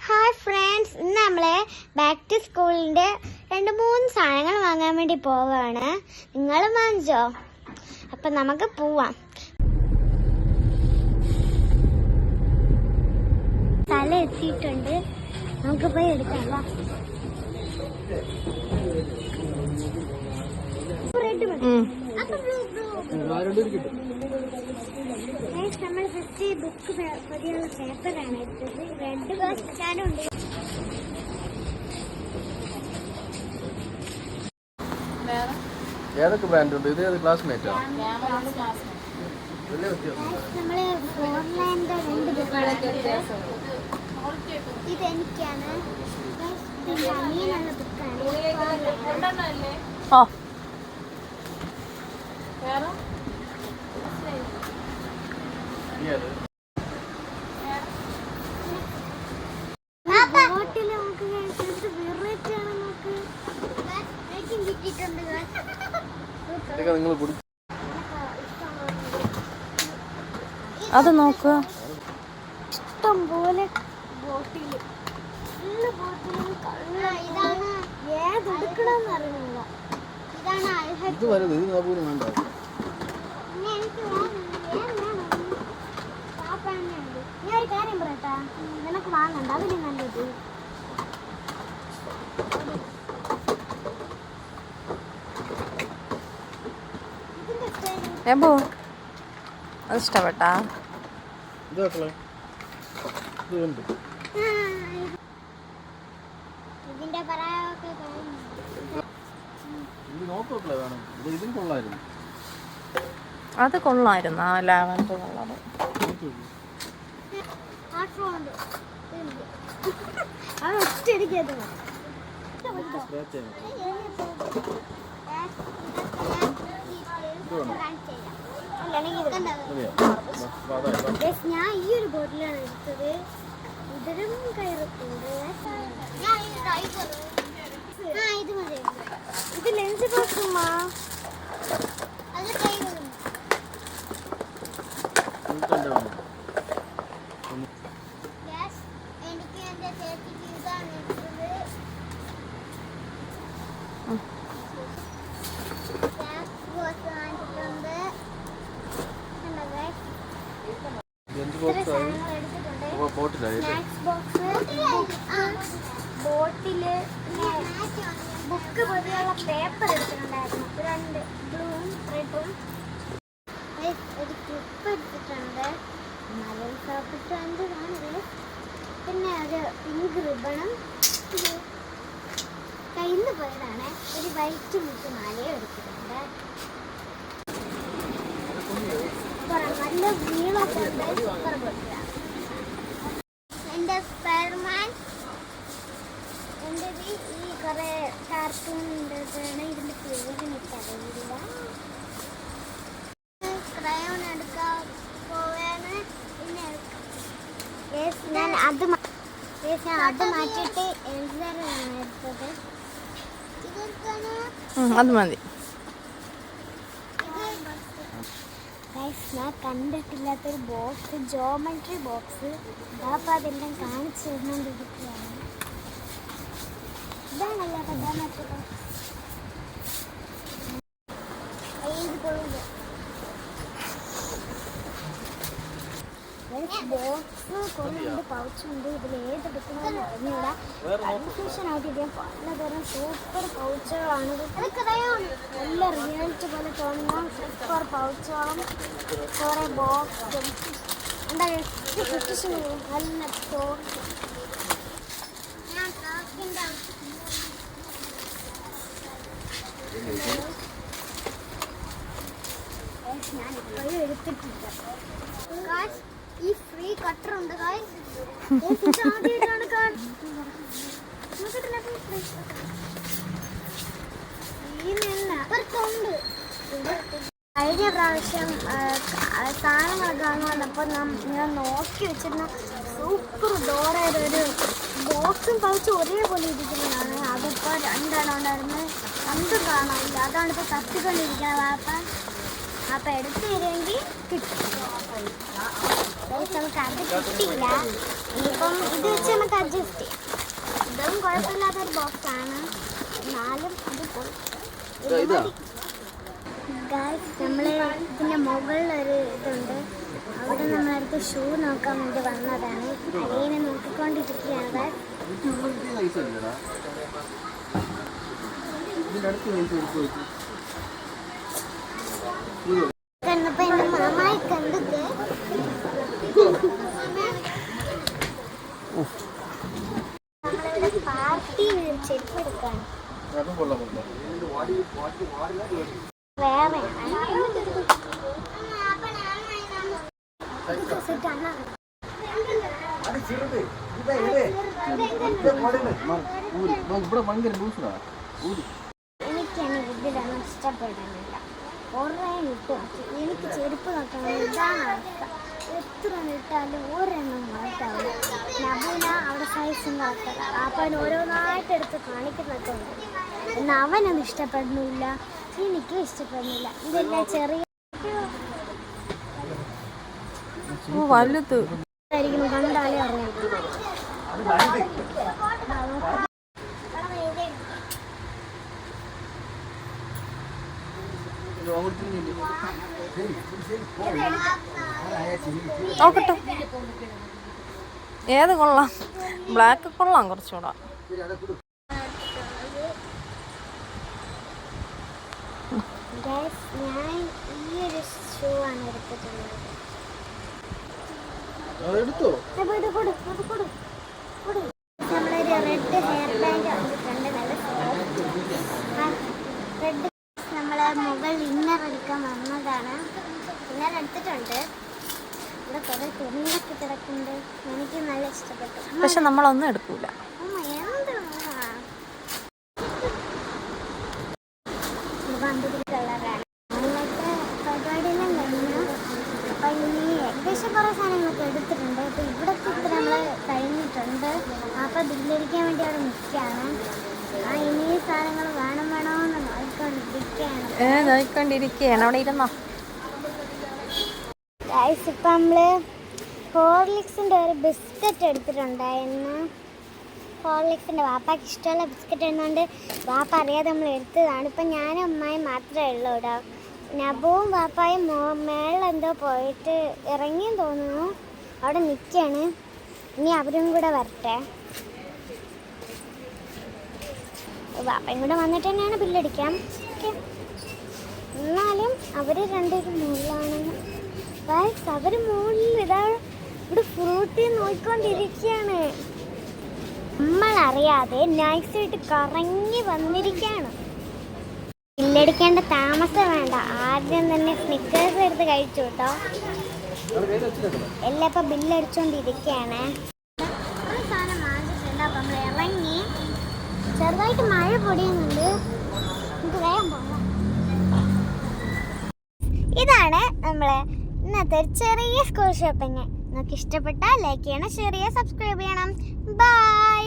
Hi friends, ഇന്ന് നമ്മള് back to സ്കൂളിന്റെ 2-3 സാധനങ്ങൾ വാങ്ങാൻ വേണ്ടി പോവാണ്. നിങ്ങളും വാങ്ങിച്ചോ? അപ്പൊ നമുക്ക് പോവാം. തല എത്തിയിട്ടുണ്ട്, നമുക്ക് പോയി എടുക്കാം. നമ്മൾ ഫസ്റ്റ് ബുക്ക് പതിയുള്ള പേപ്പറാണ് എടുത്തത്. റെഡ് ബസ്റ്റാനും ഉണ്ട്. ഏതൊക്കെ ബ്രാൻഡ് ഉണ്ട്? ഇത് ക്ലാസ്മേറ്റോ? നമ്മള് ഫോർലാൻഡ് 2 ബുക്കാണ്. ഇതെനിക്കാണ്. അനിയനുള്ള ബുക്കാണ്. അത് നോക്കുക. ഇഷ്ടം പോലെ ബോട്ടില് ഏതെടുക്കണമെന്ന് അറിയുന്നില്ല. ഞാൻ ഒരു കാര്യം പറയട്ടാ, നിനക്ക് വാങ്ങണ്ട, അതിന് നല്ലത്. അത് ഇഷ്ടപ്പെട്ടാ? ഇതിന്റെ പറയാനൊക്കെ അത് കൊള്ളായിരുന്നു. ആ ലാവൻഡർ കളറ് അത് ഒറ്റയടിക്കത് ഞാൻ ഈ ഒരു ബോട്ടിലാണ് എടുത്തത്. ഇതിലും കയറത്തുണ്ട്. ഇത് മതി. ഇത് ലെൻസ് ബോക്സുമാ. എനിക്ക് എന്റെ ചേച്ചിക്ക് ഇതാണ് എടുത്തത്. ബോട്ടില് ബുക്ക് പോലെയുള്ള പേപ്പർ എടുത്തിട്ടുണ്ടായിരുന്നു. 2 ബ്ലൂവും റെഡും. ഒരു ക്ലിപ്പ് എടുത്തിട്ടുണ്ട്. മലയാളം ഷോപ്പിട്ടുണ്ട്. പിന്നെ ഒരു പിങ്ക് റിബണും കയ്യിൽ നിന്ന് പോയതാണ്. ഒരു വൈറ്റ് മുത്ത് മാലയും എടുത്തിട്ടുണ്ട്. നല്ല വീളൊക്കെ ഉണ്ട്. സൂപ്പർ ബോട്ടിലാണ്. എൻ്റെ സ്പൈഡർമാൻ എൻ്റെ ഈ കുറെ കാർട്ടൂൺ ഉണ്ടാണ്. ഇതിൻ്റെ പേര് എനിക്കറിയില്ല. ക്രയോൺ എടുക്കാൻ പോവാണ്. പിന്നെ ഞാൻ അത് മാറ്റിയിട്ട് എഴുതാനാണ് എടുത്തത്. അത് മതി. ഞാൻ കണ്ടിട്ടില്ലാത്തൊരു ബോക്സ്, ജോമെട്രി ബോക്സ്. അപ്പം അതെല്ലാം കാണിച്ചു തന്നുകൊണ്ടിരിക്കുകയാണ്. ഇതാണല്ലോ ജോമെട്രി ബോക്സ്. ബോക്സ് കൊള്ളുണ്ട്, പൗച്ചുണ്ട്. ഇതിൽ ഏതെടുക്കണമെന്ന് അറിഞ്ഞൂടാ. കൺഫ്യൂഷൻ ആയിട്ട് പലതരം സൂപ്പർ പൗച്ചുകളാണ്. നല്ല റിയാലിറ്റി പോലെ തോന്നുന്ന സൂപ്പർ പൗച്ചുകളും കുറെ ബോക്സും എന്താ നല്ല തോന്നി. ഞാൻ ഇപ്പോഴും എടുത്തിട്ടില്ല. ഈ ഫ്രീ കട്ടർ ഉണ്ട്. കഴിഞ്ഞ പ്രാവശ്യം സാധനങ്ങളൊക്കെ വന്നപ്പോൾ ഞാൻ നോക്കി വെച്ചിരുന്ന സൂപ്പർ ഡോറയുടെ ഒരു ബോക്സും പൗച്ചും ഒരേപോലെ ഇരിക്കുന്നതാണ്. അതിപ്പോൾ 2 എണ്ണം ഉണ്ടായിരുന്നു. 2 കാണാനില്ല. അതാണ് ഇപ്പോൾ തപ്പിക്കൊണ്ടിരിക്കുന്നത്. അപ്പം എടുത്തു തരുമെങ്കിൽ കിട്ടും. ഗൈസ് നമുക്ക് അത് കിട്ടിയില്ല. ഇനിയിപ്പം ഇത് വെച്ച് നമുക്ക് അഡ്ജസ്റ്റ് ചെയ്യാം. ഇതും കുഴപ്പമില്ലാത്തൊരു ബോക്സാണ്, എന്നാലും അത് ഗൈസ് നമ്മൾ ഇതിൻ്റെ മുകളിലൊരു ഇതുണ്ട്, അവിടെ നമ്മളടുത്ത് ഷൂ നോക്കാൻ വേണ്ടി വന്നതാണ്. അലീനെ നോക്കിക്കൊണ്ടിരിക്കുകയാണ്. കണ്ടപ്പോൾ എൻ്റെ മാമായി കണ്ടത് നമ്മളിവിടെ പാർട്ടിന് ചെരുപ്പ് എടുക്കാണ്. വേറെ എനിക്കാണ് ഇതിലാണ് ഇഷ്ടപ്പെടുന്നില്ല. കുറേ ഇട്ട് എനിക്ക് ചെരുപ്പ് നോക്കാൻ ഇതാണ് അവസ്ഥ. എത്ര ഇട്ടാലും ഒരെണ്ണം മാറ്റാവില്ല. നബുന അവിടെ സൈസും നോക്കുക, അപ്പം ഓരോന്നായിട്ട് എടുത്ത് കാണിക്കുന്നൊക്കെ ഉണ്ട്. എന്നാൽ അവനൊന്നും ഇഷ്ടപ്പെടുന്നില്ല, എനിക്കും ഇഷ്ടപ്പെടുന്നില്ല. ഇതെല്ലാം ചെറിയ വലുത് ആയിരിക്കും, കണ്ടാലേ അറിയാം. നോക്കട്ടെ ഏത് കൊള്ളാം? ബ്ലാക്ക് കൊള്ളാം കുറച്ചുകൂടെ. ഞാൻ ഈ ഒരു ഷൂ ആണ് എടുത്തിട്ടുള്ളത്. നമ്മളൊരു റെഡ് ഹെയർ ബാൻഡ് വന്നിട്ടുണ്ട്, നല്ല റെഡ്. നമ്മളെ മുകളിൽ ഇന്നർ എടുക്കാൻ വന്നതാണ്. ഇന്നർ എടുത്തിട്ടുണ്ട്. ഇവിടെ കുറേ തുണികളൊക്കെ കിടക്കുന്നുണ്ട്. എനിക്ക് നല്ല ഇഷ്ടപ്പെട്ടു. പക്ഷെ നമ്മളൊന്നും എടുക്കൂല. കളറാണ് അങ്ങനത്തെ പരിപാടിയെല്ലാം കഴിഞ്ഞു. അപ്പം ഇനി ഏകദേശം കുറേ സാധനങ്ങളൊക്കെ എടുത്തിട്ടുണ്ട്. അപ്പോൾ ഇവിടത്തെ ഇത്ര നമ്മൾ കഴിഞ്ഞിട്ടുണ്ട്. അപ്പോൾ ബില്ലടിക്കാൻ വേണ്ടി അവിടെ നിൽക്കുകയാണ്. ഇനി ഈ സാധനങ്ങൾ വേണമെന്ന് നോക്കിക്കൊണ്ടിരിക്കുകയാണ്. അവിടെ ഇരുന്നോ ഗൈസ്. ഇപ്പം നമ്മൾ ഹോർലിക്സിൻ്റെ ഒരു ബിസ്ക്കറ്റ് എടുത്തിട്ടുണ്ടായിരുന്നു. ഹോർലിക്സിൻ്റെ വാപ്പാക്ക് ഇഷ്ടമുള്ള ബിസ്ക്കറ്റ് എന്നുകൊണ്ട് വാപ്പ അറിയാതെ നമ്മൾ എടുത്തതാണ്. ഇപ്പം ഞാനും അമ്മായും മാത്രമേ ഉള്ളൂ ഇവിടെ. നബുവും വാപ്പായും മേളിലെന്തോ പോയിട്ട് ഇറങ്ങിയെന്ന് തോന്നുന്നു, അവിടെ നിൽക്കുകയാണ്. ഇനി അവരും കൂടെ വരട്ടെ. വാപ്പയും കൂടെ വന്നിട്ട് തന്നെയാണ് ബില്ലടിക്കാം. ഓക്കെ, എന്നാലും അവർ രണ്ടുപേരും മുകളിലാണ്. ഗൈസ് അവർ മുകളിൽ ഇതാ ഇവിടെ ഫ്രൂട്ടി നോക്കിക്കൊണ്ടിരിക്കുകയാണ്. നമ്മളറിയാതെ നൈസായിട്ട് കറങ്ങി വന്നിരിക്കുകയാണ്. ബില്ലടിക്കേണ്ട താമസം വേണ്ട, ആദ്യം തന്നെ സ്നിക്കേഴ്സ് എടുത്ത് കഴിച്ചു കേട്ടോ. എല്ലാം ഇപ്പം ബില്ലടിച്ചോണ്ടിരിക്കുകയാണ്. സാധനം വാങ്ങിച്ചിട്ടുണ്ട്. അപ്പം നമ്മൾ ഇറങ്ങി, ചെറുതായിട്ട് മഴ പൊടിയുന്നുണ്ട്, നമുക്ക് വേഗം പോകാം. ഇതാണ് നമ്മളെ ഇന്നത്തെ ചെറിയ സ്കൂൾ ഷോപ്പിംഗ്. നിങ്ങൾക്ക് ഇഷ്ടപ്പെട്ടാൽ ലൈക്ക് ചെയ്യണം, ഷെയർ ചെയ്യണം, സബ്സ്ക്രൈബ് ചെയ്യണം. ബൈ.